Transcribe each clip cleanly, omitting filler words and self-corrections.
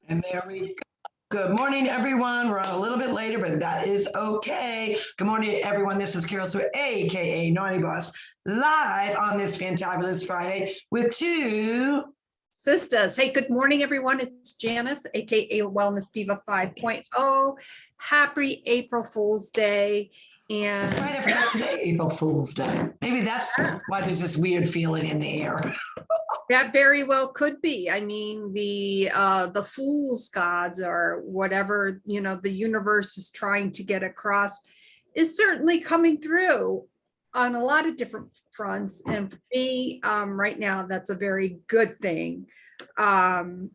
And there we go. Good morning, everyone. We're on a little bit later, but that is okay. Good morning, everyone. This is Carol Sue, aka Naughty Boss, live on this fantabulous Friday with two Sisters. Hey, good morning, everyone. It's Janice, aka Wellness Diva 5.0. Happy April Fool's Day. And that's right, I forgot today, April Fool's Day. Maybe that's why there's this weird feeling in the air. that very well could be. I mean, the fool's gods or whatever, the universe is trying to get across is certainly coming through on a lot of different fronts. And for me, right now, that's a very good thing. So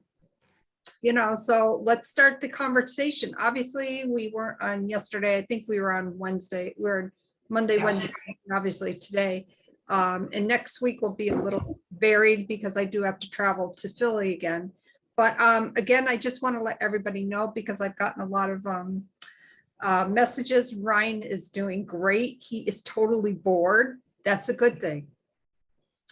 let's start the conversation. Obviously, we weren't on yesterday. I think we were on Wednesday. We're Monday, yes. Wednesday, obviously today. And next week will be a little varied because I do have to travel to Philly again. But again, I just want to let everybody know because I've gotten a lot of messages. Ryan is doing great. He is totally bored. That's a good thing.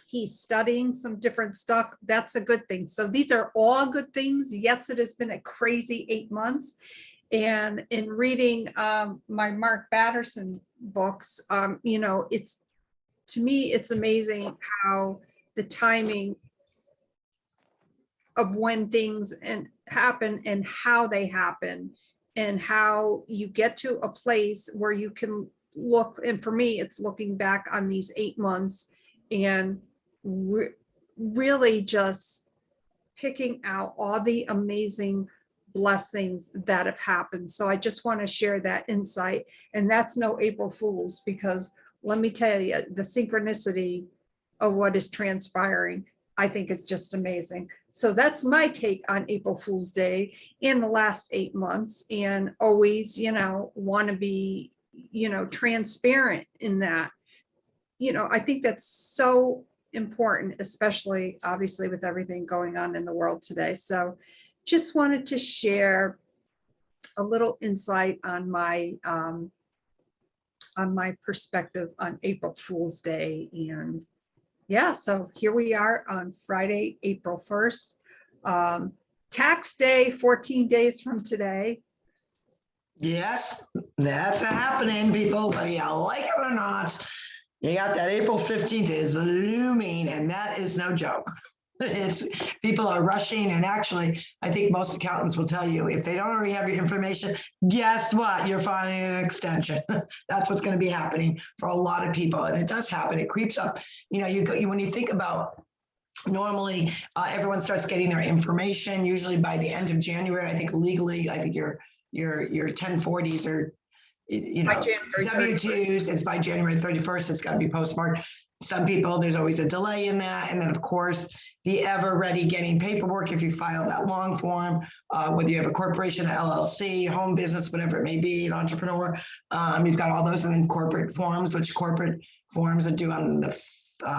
He's studying some different stuff. That's a good thing. So these are all good things. Yes, it has been a crazy 8 months. And in reading my Mark Batterson books, it's, to me, it's amazing how the timing of when things happen and how they happen and how you get to a place where you can look. And for me, it's looking back on these 8 months and really just picking out all the amazing blessings that have happened. So I just want to share that insight. And that's no April Fool's, because let me tell you, the synchronicity of what is transpiring, I think is just amazing. So that's my take on April Fool's Day in the last 8 months, and always, want to be, transparent in that. I think that's so important, especially obviously with everything going on in the world today. So just wanted to share a little insight on my perspective on April Fool's Day. And yeah, so here we are on Friday, April 1st. Tax day, 14 days from today. Yes, that's happening, people, whether you like it or not. You got that April 15th is looming, and that is no joke. People are rushing, and actually, I think most accountants will tell you, if they don't already have your information, guess what? You're filing an extension. That's what's going to be happening for a lot of people, and it does happen. It creeps up. When you think about normally, everyone starts getting their information usually by the end of January. I think legally, I think your 1040s are. W-2s, it's by January 31st, it's got to be postmarked. Some people, there's always a delay in that. And then, of course, the ever ready getting paperwork if you file that long form, whether you have a corporation, LLC, home business, whatever it may be, an entrepreneur, you've got all those, and then corporate forms, which corporate forms are due on the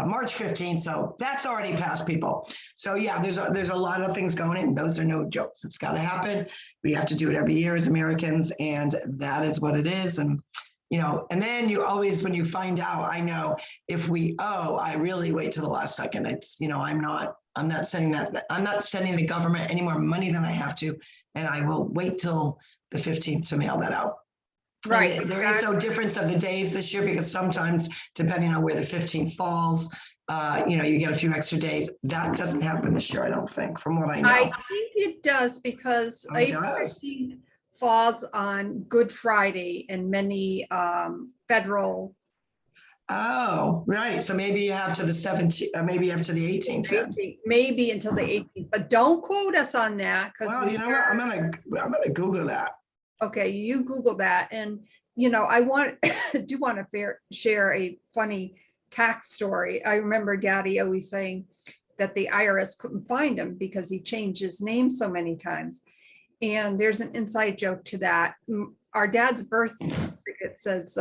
March 15th. So that's already passed, people. So yeah, there's a lot of things going in. Those are no jokes. It's got to happen. We have to do it every year as Americans, and that is what it is. And and then you always, when you find out, I know if we owe, I really wait to the last second. It's I'm not sending the government any more money than I have to, and I will wait till the 15th to mail that out. Right. And there is no difference of the days this year, because sometimes, depending on where the 15th falls, you get a few extra days. That doesn't happen this year, I don't think, from what I know. I think it does, because April 15th falls on Good Friday and many federal. Oh, right. So maybe you have to the 17th, maybe you have to the 18th. Maybe until the 18th, but don't quote us on that, because well, you know what? I'm gonna Google that. Okay, you Google that. And, I do want to share a funny tax story. I remember Daddy always saying that the IRS couldn't find him because he changed his name so many times. And there's an inside joke to that. Our dad's birth certificate says,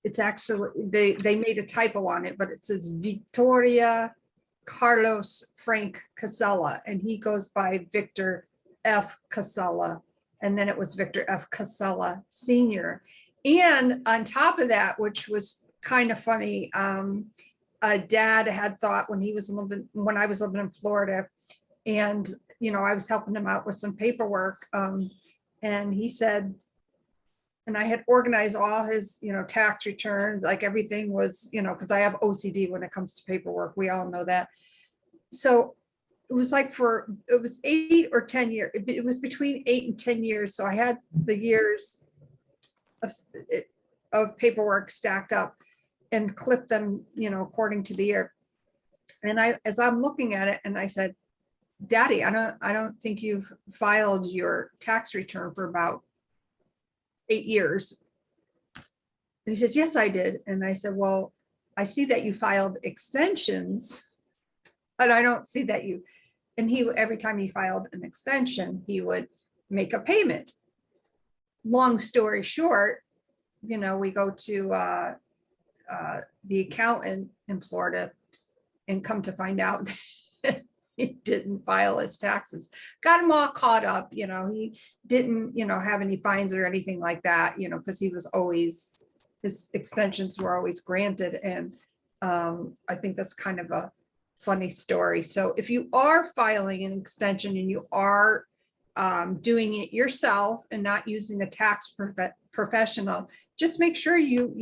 it's actually, they made a typo on it, but it says Victoria Carlos Frank Casella, and he goes by Victor F. Casella. And then it was Victor F. Casella Sr. And on top of that, which was kind of funny, Dad had thought when I was living in Florida, and I was helping him out with some paperwork. And he said, and I had organized all his, tax returns, like everything was, because I have OCD when it comes to paperwork. We all know that. So it was like it was 8 or 10 years. It was between 8 and 10 years. So I had the years of paperwork stacked up and clipped them, according to the year. And as I'm looking at it, and I said, Daddy, I don't think you've filed your tax return for about 8 years. And he says, yes, I did. And I said, well, I see that you filed extensions, but I don't see that you, and every time he filed an extension, he would make a payment. Long story short, we go to the accountant in Florida and come to find out he didn't file his taxes. Got him all caught up, he didn't, have any fines or anything like that, because he was always, his extensions were always granted. And I think that's kind of a funny story. So if you are filing an extension and you are doing it yourself and not using a tax professional, just make sure you,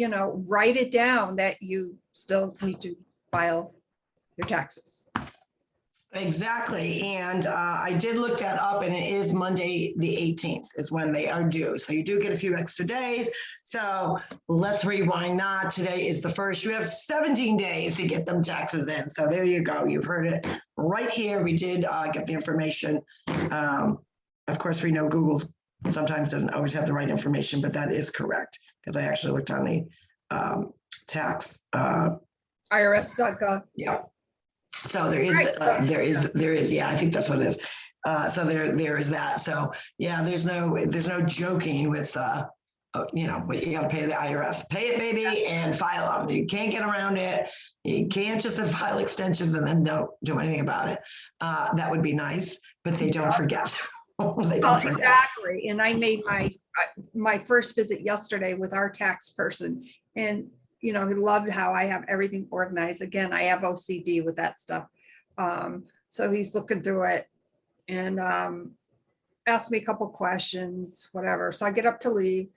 write it down that you still need to file your taxes. Exactly. And I did look that up, and it is Monday, the 18th is when they are due. So you do get a few extra days. So let's rewind. Not today is the first. You have 17 days to get them taxes in. So there you go. You've heard it right here. We did get the information. Of course, we know Google sometimes doesn't always have the right information, but that is correct, because I actually looked on the tax. IRS.gov. Yeah. So there is, yeah, I think that's what it is. So there is that. So yeah, there's no joking with, what you got to pay the IRS. Pay it, baby, and file them. You can't get around it. You can't just file extensions and then don't do anything about it. That would be nice, but they don't forget. They don't forget. Exactly. And I made my first visit yesterday with our tax person, and he loved how I have everything organized. Again, I have OCD with that stuff. So he's looking through it and asked me a couple questions, whatever. So I get up to leave,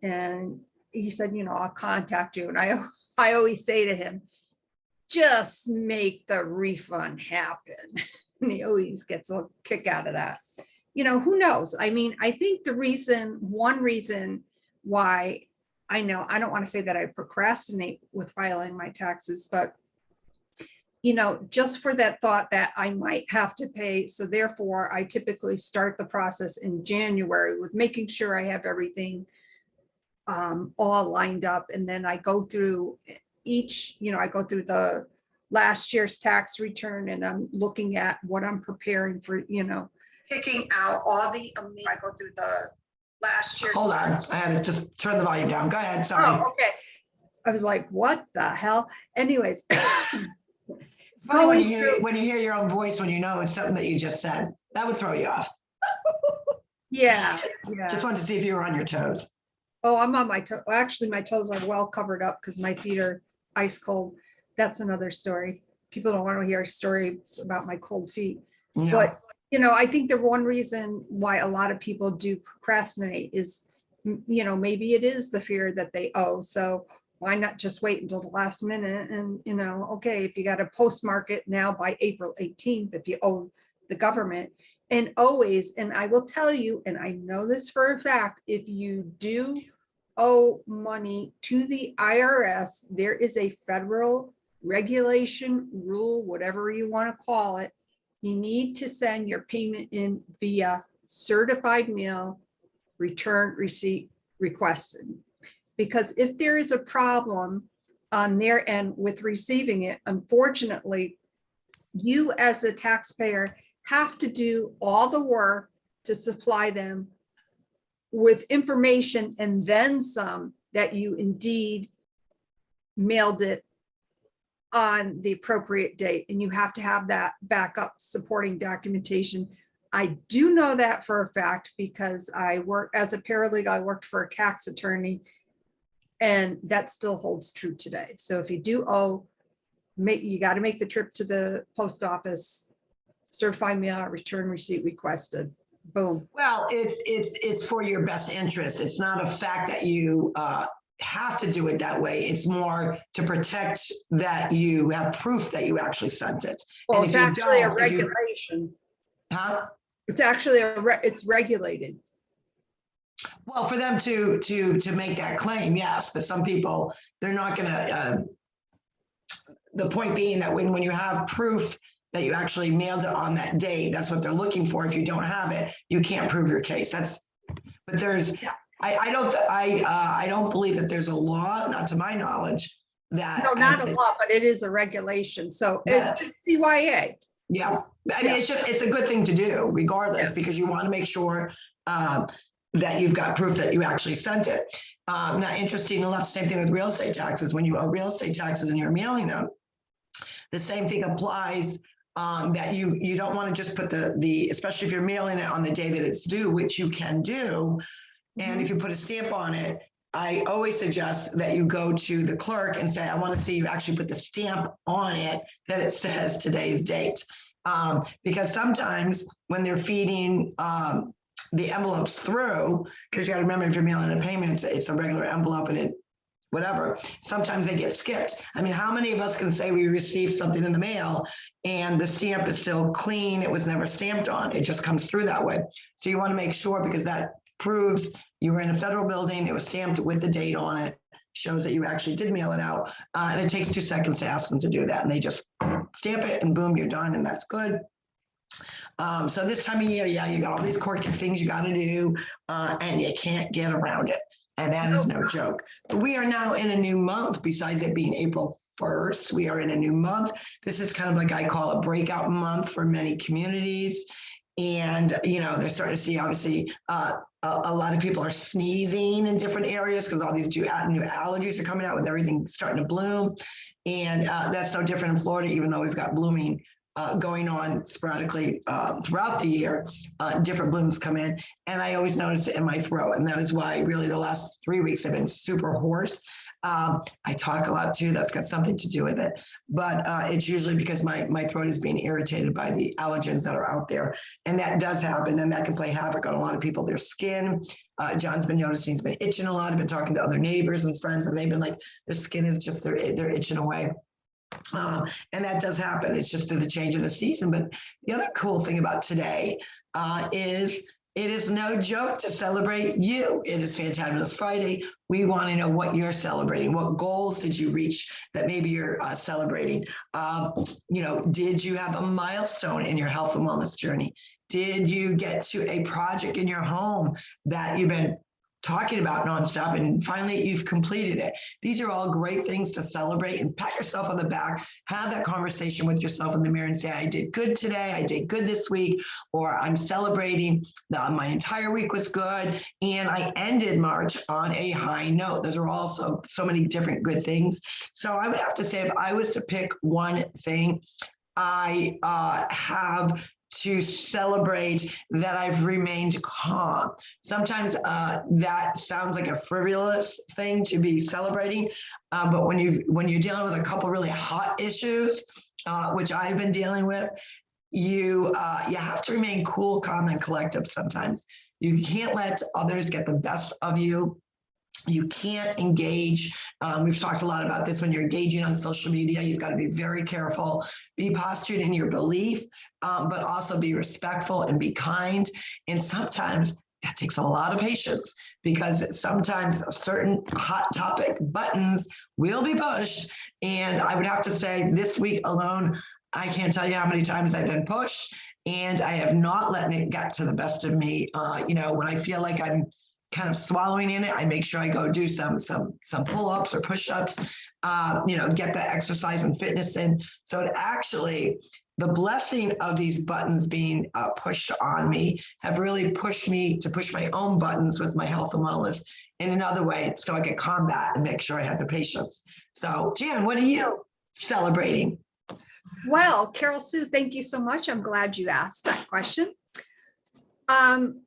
and he said, I'll contact you. And I always say to him, just make the refund happen. And he always gets a kick out of that. Who knows? I mean, I think one reason why, I don't want to say that I procrastinate with filing my taxes, but, just for that thought that I might have to pay. So therefore, I typically start the process in January with making sure I have everything all lined up. And then I go through I go through the last year's tax return, and I'm looking at what I'm preparing for, picking out all I go through the last year's. Hold on, I had to just turn the volume down. Go ahead, sorry. Oh, okay. I was like, what the hell? Anyways. When you hear your own voice, when it's something that you just said, that would throw you off. Yeah. Just wanted to see if you were on your toes. Oh, I'm on my toes. Actually, my toes are well covered up because my feet are ice cold. That's another story. People don't want to hear stories about my cold feet. No. But I think the one reason why a lot of people do procrastinate is, maybe it is the fear that they owe. So why not just wait until the last minute? And, okay, if you got to postmark it now by April 18th, if you owe the government, and always, and I will tell you, and I know this for a fact, if you do owe money to the IRS, there is a federal regulation, rule, whatever you want to call it. You need to send your payment in via certified mail, return receipt requested. Because if there is a problem on their end with receiving it, unfortunately, you as a taxpayer have to do all the work to supply them with information and then some that you indeed mailed it on the appropriate date, and you have to have that backup supporting documentation. I do know that for a fact because I work as a paralegal. I worked for a tax attorney, and that still holds true today. So if you do owe, you got to make the trip to the post office certified mail, return receipt requested. Boom. Well, it's for your best interest. It's not a fact that you have to do it that way. It's more to protect that you have proof that you actually sent it. Well, And it's if you actually a don't, if you, regulation. huh? It's actually it's regulated. Well, for them to make that claim, yes, but some people, they're not gonna, the point being that when you have proof that you actually mailed it on that date, that's what they're looking for. If you don't have it, you can't prove your case. But there's, Yeah. I don't believe that there's a law, not to my knowledge, that. No, not a law, but it is a regulation. So it's just CYA. Yeah, I mean, it's a good thing to do regardless, Yeah. because you want to make sure that you've got proof that you actually sent it. Now, interesting enough, same thing with real estate taxes. When you owe real estate taxes and you're mailing them, the same thing applies. That you don't want to just put the especially if you're mailing it on the day that it's due, which you can do. And if you put a stamp on it, I always suggest that you go to the clerk and say, I want to see you actually put the stamp on it that it says today's date. Because sometimes when they're feeding the envelopes through, because you got to remember, if you're mailing a payment, it's a regular envelope and it whatever, sometimes they get skipped. I mean, how many of us can say we received something in the mail and the stamp is still clean, it was never stamped on, it just comes through that way. So you want to make sure, because that proves you were in a federal building, it was stamped with the date on it, shows that you actually did mail it out. And it takes 2 seconds to ask them to do that, and they just stamp it and boom, you're done, and that's good. So this time of year, yeah, you got all these quirky things you got to do, and you can't get around it. And that is no joke. But we are now in a new month, besides it being April 1st, we are in a new month. This is kind of like I call a breakout month for many communities. And, you know, they're starting to see, obviously, a lot of people are sneezing in different areas because all these new allergies are coming out with everything starting to bloom. And that's no different in Florida, even though we've got blooming going on sporadically throughout the year. Different blooms come in, and I always notice it in my throat. And that is why really the last 3 weeks have been super hoarse. I talk a lot too, that's got something to do with it, but it's usually because my throat is being irritated by the allergens that are out there. And that does happen, and that can play havoc on a lot of people, their skin. John's been noticing he's been itching a lot. I've been talking to other neighbors and friends, and they've been like, their skin is just, they're itching away. And that does happen. It's just the change of the season. But the other cool thing about today is it is no joke to celebrate you. It is Fantabulous Friday. We want to know what you're celebrating. What goals did you reach that maybe you're celebrating? You know, did you have a milestone in your health and wellness journey? Did you get to a project in your home that you've been talking about nonstop, and finally you've completed it? These are all great things to celebrate and pat yourself on the back. Have that conversation with yourself in the mirror and say, I did good today, I did good this week, or I'm celebrating my entire week was good and I ended March on a high note. Those are also so many different good things. So I would have to say, if I was to pick one thing, I have to celebrate that I've remained calm. Sometimes that sounds like a frivolous thing to be celebrating, but when you're dealing with a couple really hot issues, which I've been dealing with, you have to remain cool, calm, and collective. Sometimes you can't let others get the best of you. You can't engage. We've talked a lot about this. When you're engaging on social media, you've got to be very careful, be postured in your belief, but also be respectful and be kind. And sometimes that takes a lot of patience, because sometimes certain hot topic buttons will be pushed. And I would have to say, this week alone, I can't tell you how many times I've been pushed, and I have not let it get to the best of me. You know, when I feel like I'm kind of swallowing in it, I make sure I go do some pull-ups or push-ups, you know, get that exercise and fitness in. So it actually, the blessing of these buttons being pushed on me have really pushed me to push my own buttons with my health and wellness in another way, so I can combat and make sure I have the patience. So Jan, what are you celebrating? Well, Carol Sue, thank you so much. I'm glad you asked that question. On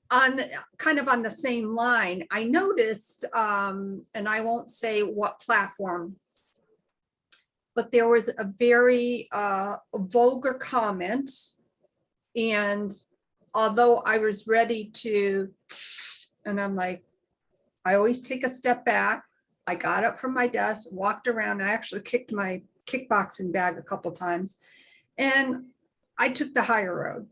kind of on the same line, I noticed, and I won't say what platform, but there was a very vulgar comment And although I was ready to, and I'm like, I always take a step back. I got up from my desk, walked around. I actually kicked my kickboxing bag a couple times, and I took the higher road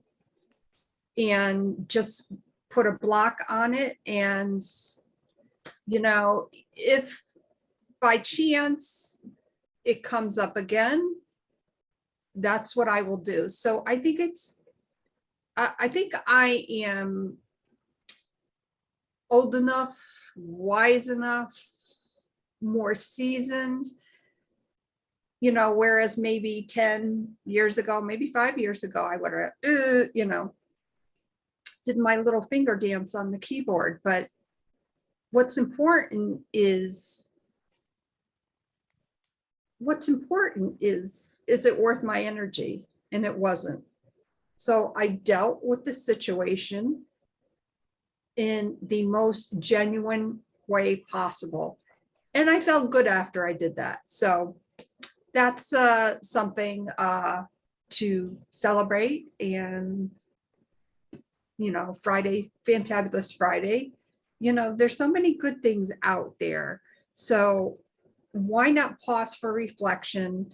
and just put a block on it. And, you know, if by chance it comes up again, that's what I will do. So I think I think I am old enough, wise enough, more seasoned, you know, whereas maybe 10 years ago, maybe 5 years ago, I would have, you know, did my little finger dance on the keyboard. But what's important is it worth my energy? And it wasn't. So I dealt with the situation in the most genuine way possible. And I felt good after I did that. So that's something to celebrate. And, you know, Friday, Fantabulous Friday, you know, there's so many good things out there. So why not pause for reflection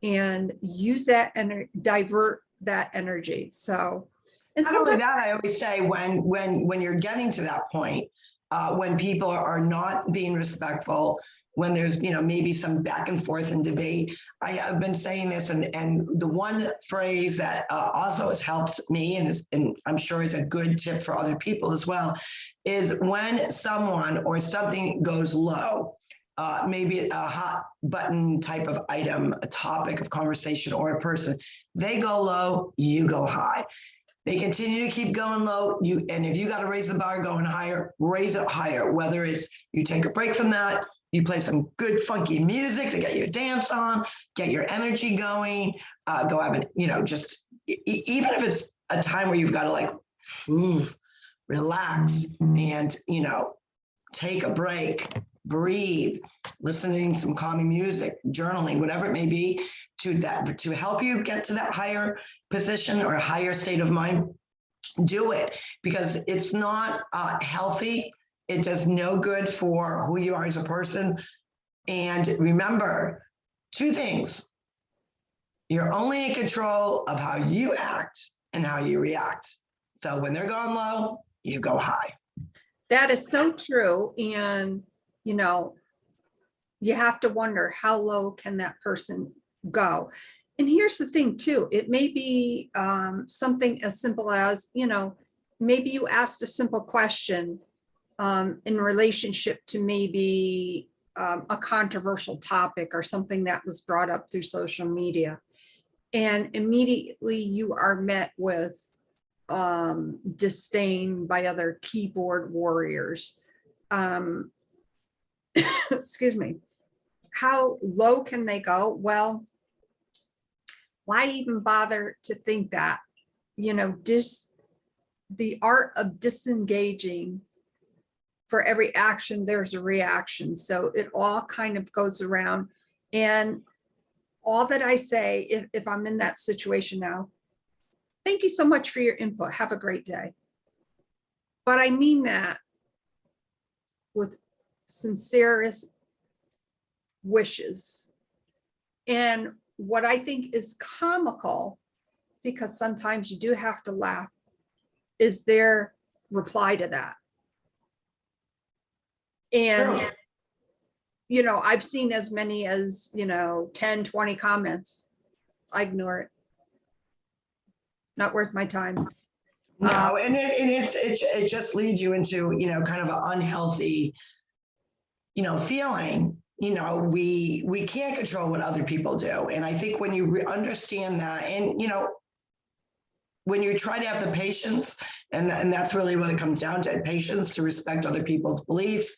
and use that and divert that energy? So, and not only that, I always say when you're getting to that point, when people are not being respectful, when there's, you know, maybe some back and forth and debate, I have been saying this, and the one phrase that also has helped me, and I'm sure is a good tip for other people as well, is when someone or something goes low, maybe a hot button type of item, a topic of conversation, or a person, they go low, you go high. They continue to keep going low. And if you got to raise the bar going higher, raise it higher. Whether it's you take a break from that, you play some good funky music to get your dance on, get your energy going, go have it, you know, just even if it's a time where you've got to like relax and, you know, take a break, breathe, listening to some calming music, journaling, whatever it may be, to help you get to that higher position or higher state of mind. Do it, because it's not healthy. It does no good for who you are as a person. And remember 2 things. You're only in control of how you act and how you react. So when they're going low, you go high. that is so true. And, you know, you have to wonder how low can that person go? And here's the thing too, it may be something as simple as, you know, maybe you asked a simple question in relationship to maybe a controversial topic or something that was brought up through social media. And immediately you are met with disdain by other keyboard warriors. Excuse me. How low can they go? Well, why even bother to think that? You know, the art of disengaging, for every action, there's a reaction. So it all kind of goes around. And all that I say, if I'm in that situation now, thank you so much for your input. Have a great day. But I mean that with sincerest wishes. And what I think is comical, because sometimes you do have to laugh, is their reply to that. And, Sure. you know, I've seen as many as, you know, 10, 20 comments. I ignore it. Not worth my time. No, and it just leads you into, you know, kind of an unhealthy, you know, feeling. You know, we can't control what other people do. And I think when you understand that, and, you know, when you try to have the patience, and that's really what it comes down to, patience to respect other people's beliefs,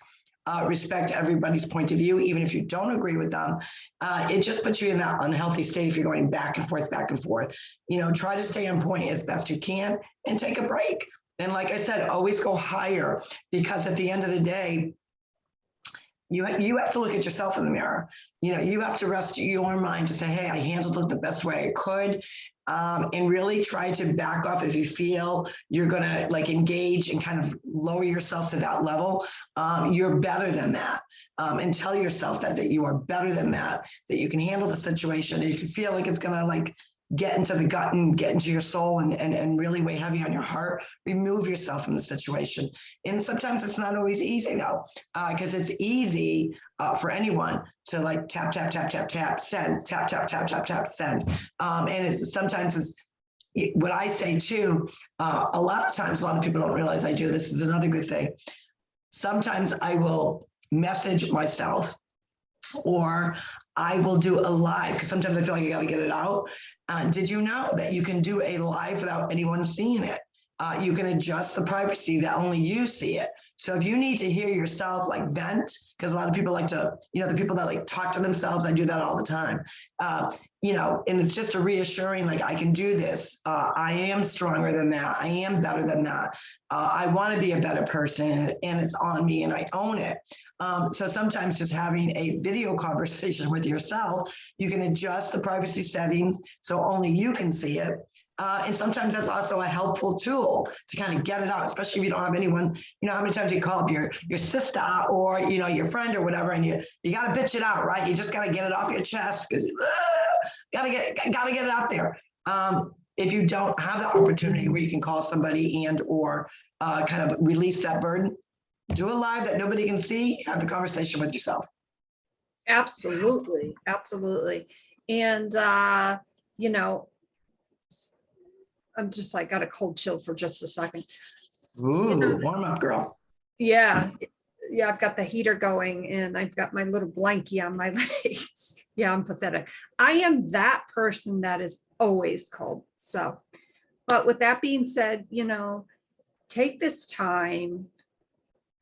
respect everybody's point of view, even if you don't agree with them, it just puts you in that unhealthy state if you're going back and forth, back and forth. You know, try to stay on point as best you can and take a break. And like I said, always go higher, because at the end of the day, You have to look at yourself in the mirror. You have to rest your mind to say, hey, I handled it the best way I could. And really try to back off if you feel you're going to like engage and kind of lower yourself to that level. You're better than that. And tell yourself that you are better than that you can handle the situation. If you feel like it's going to like get into the gut and get into your soul and really weigh heavy on your heart, remove yourself from the situation. And sometimes it's not always easy though, because it's easy for anyone to like tap, tap, tap, tap, tap, send, tap, tap, tap, tap, tap, send. And sometimes it's what I say too, a lot of times, a lot of people don't realize I do. This is another good thing. Sometimes I will message myself, or I will do a live because sometimes I feel like I got to get it out. Did you know that you can do a live without anyone seeing it? You can adjust the privacy that only you see it. So if you need to hear yourself like vent, because a lot of people like to, the people that like talk to themselves, I do that all the time. And it's just a reassuring, like, I can do this. I am stronger than that. I am better than that. I want to be a better person, and it's on me and I own it. So sometimes just having a video conversation with yourself, you can adjust the privacy settings so only you can see it. And sometimes that's also a helpful tool to kind of get it out, especially if you don't have anyone, how many times you call up your sister or, your friend or whatever, and you got to bitch it out, right? You just got to get it off your chest because got to get it out there. If you don't have the opportunity where you can call somebody and or kind of release that burden, do a live that nobody can see, have the conversation with yourself. Absolutely. Absolutely. And, I'm just like, got a cold chill for just a second. Ooh, warm up, girl. Yeah. Yeah. I've got the heater going and I've got my little blankie on my legs. Yeah. I'm pathetic. I am that person that is always cold. So, but with that being said, take this time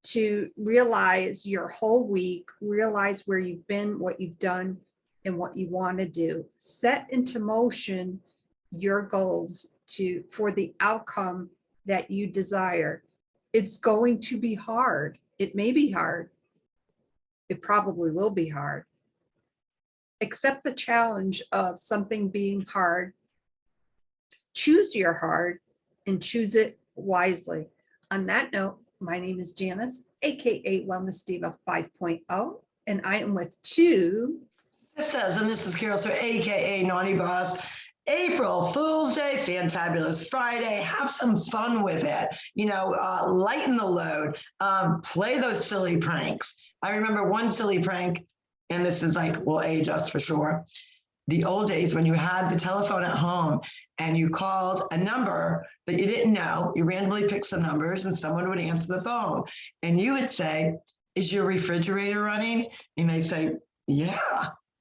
to realize your whole week, realize where you've been, what you've done, and what you want to do. Set into motion your goals for the outcome that you desire. It's going to be hard. It may be hard. It probably will be hard. Accept the challenge of something being hard. Choose your hard and choose it wisely. On that note, my name is Janice, aka Wellness Diva 5.0, and I am with TwoSistas, and this is Carol, so aka Naughty Boss. April Fool's Day, Fantabulous Friday. Have some fun with it. Lighten the load. Play those silly pranks. I remember one silly prank, and this is like, will age us for sure. The old days when you had the telephone at home and you called a number that you didn't know, you randomly picked some numbers and someone would answer the phone. And you would say, is your refrigerator running? And they say, yeah.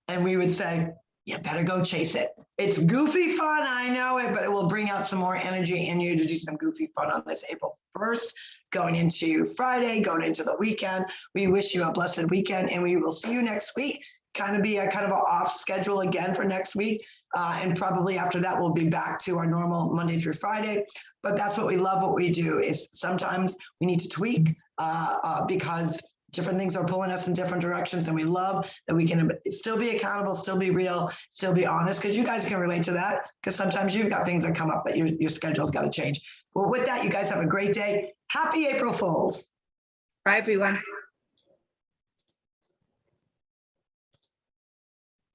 And we would say, you better go chase it. It's goofy fun, I know it, but it will bring out some more energy in you to do some goofy fun on this April 1st, going into Friday, going into the weekend. We wish you a blessed weekend, and we will see you next week. Kind of be a kind of an off schedule again for next week. And probably after that, we'll be back to our normal Monday through Friday. But that's what we love. What we do is sometimes we need to tweak because different things are pulling us in different directions, and we love that we can still be accountable, still be real, still be honest, because you guys can relate to that, because sometimes you've got things that come up that your schedule's got to change. Well, with that, you guys have a great day. Happy April Fools. Bye, everyone.